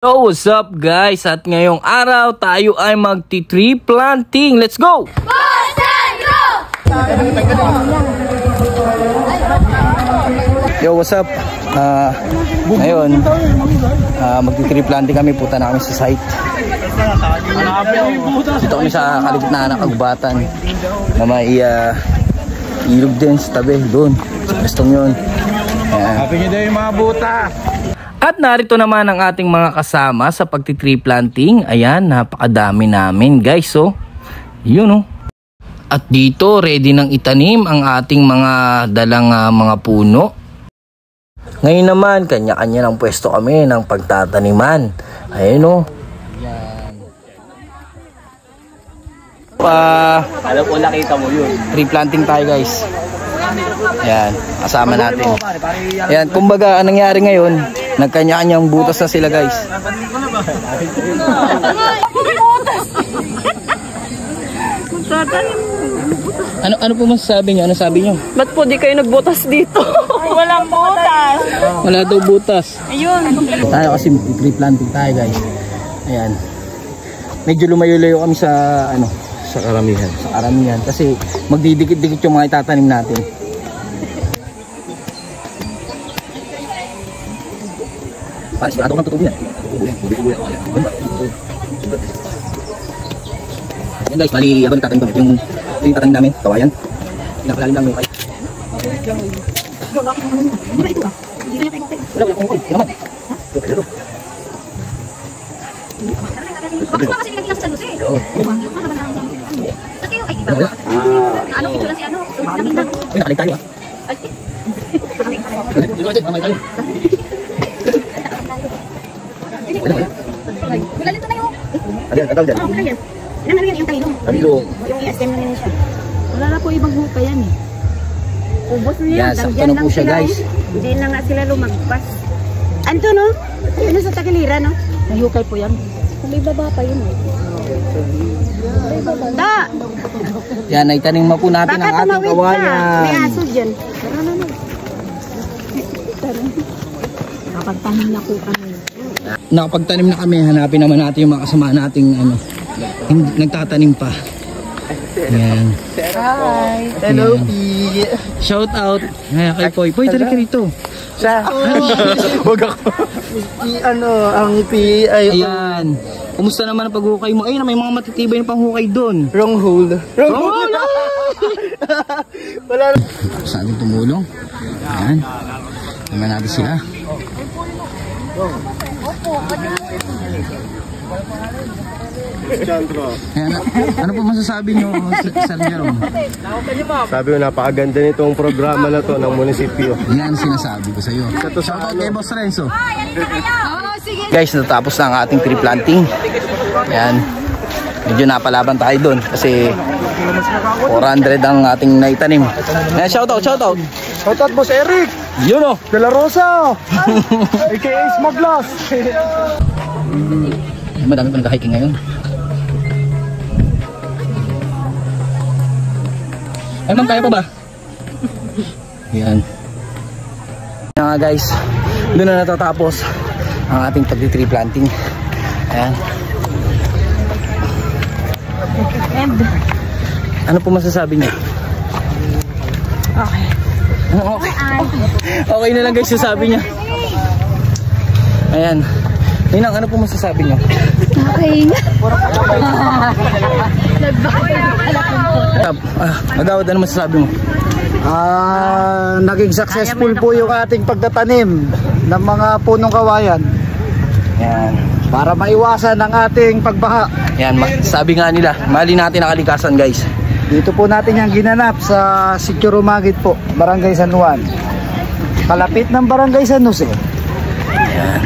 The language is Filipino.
So what's up guys, at ngayong araw tayo ay magti-tree planting. Let's go! Yo, what's up? Ngayon magti-tree planting kami. Punta na kami sa site. Dito kami sa kalagitnaan ng kagubatan na may ilog din sa tabi doon. Gustong yun. Happy nyo daw yung mga buta. At narito naman ang ating mga kasama sa pagti-tree planting. Ayan, napakadami namin guys. So, yun oh. At dito, ready nang itanim ang ating mga dalang mga puno. Ngayon naman, kanya-kanya ng pwesto kami ng pagtataniman. Ayan oh. Alam ko nakita mo yun. Tree planting tayo guys. Ayan, kasama natin. Ayan, kumbaga, anong nangyari ngayon? Nagkanya-kanyang butas na sila guys. Ano po masasabi nyo? Ano sabi nyo? Ba't po di kayo nagbutas dito? Walang butas. Wala daw butas. Ayun. Tayo kasi tree planting tayo guys. Ayan. Medyo lumayo-layo kami sa sa karamihan. Sa karamihan kasi magdidikit-dikit yung mga itatanim natin. Sigurado kang tutubin yan. Yan guys, bali habang tatanim kami yung tatanim namin, kawayan. Pinakalalim lang yung kay. Wala kong okay. Naman. Bakit ba kasi nilagyan sa lusi? Ano ito lang si ano? Nakalig tayo ah. Wala nito na yun. Ayan, kataw dyan. Ano yan yung talong? Talong. Yung ISM na nila siya. Wala na po ibang huka yan eh. Ubos na yan. Yan, sakto na po siya guys. Hindi na nga sila lumagpas. Anto no? Ano sa Takilira no? May hukay po yan. Kung may baba pa yun eh. Da! Yan, naitanim mo po natin ang ating kawayan. May aso dyan. Nakapagtanim na po kami. Nakapagtanim na kami, hanapin naman natin yung mga kasama nating nagtatanim pa. Yan. Hi! Hello, P. Shout out kay Poy. Poy, tali ka rito. Huwag ako. Ang P ay... Ayan. Kumusta naman ang paghukay mo? Ayun, may mga matitibay na panghukay doon. Wrong hole. Wrong hole! Wala na. Saan yung tumulong? Ayan. Naman natin sila. Ayan, ano po masasabi nyo, Sir Jerome? Sabi ko, napakaganda nitong programa na to ng munisipyo. Yan sinasabi ko sa iyo. Shoutout kay Boss Renzo. Guys, natapos na ang ating tree planting. Ayan. Medyo napalaban tayo doon kasi 400 ang ating naitanim. Ayan, shoutout. Shoutout Boss Eric! Yun o! De La Rosa! A.K.A. Smoglas! Madami pa nag-hiking ngayon. Ay ma'am, kaya pa ba? Yan. Yan nga guys, doon na natatapos ang ating pag-tree planting. Ayan. And? Ano po masasabi niyo? Okay. Okay. Okay na lang guys yung sabi niya. Ayan. Ninang, ano po masasabi niyo? Okay. Magawad, ano masasabi mo? Naging successful po yung ating pagtatanim ng mga punong kawayan. Yan. Para maiwasan ang ating pagbaha. Yan, sabi nga nila, mali natin ang kalikasan guys. Dito po natin yung ginanap sa Sitio Rumagit po, Barangay San Juan. Kalapit ng Barangay San Jose. Yan.